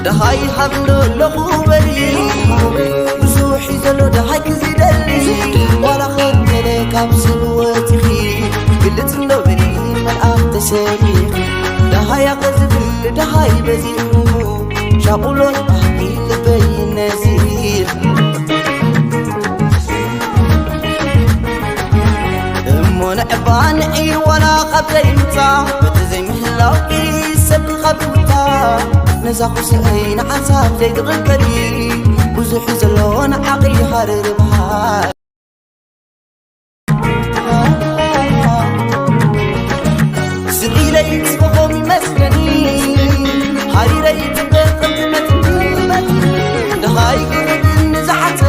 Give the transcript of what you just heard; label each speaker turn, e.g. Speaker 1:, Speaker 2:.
Speaker 1: دهاي حمدو لغوبري بزوحي زلو دهاي كزيدلي ولا خدلك عبسلواتي قلت النبري ملعب تساريخ دهاي قزبل دهاي بزيحو شاقولون أحكي لبي نزير ونعبان عي ولا خبري متاع بتزي مهلاوكي سبك خبوتا نزاقو سعين عصاب زيد غكري وزوحي زلون عقي حرر بحال سري ليت بغومي مسكني هاري ليت بغمت متني دهاي قلب نزعت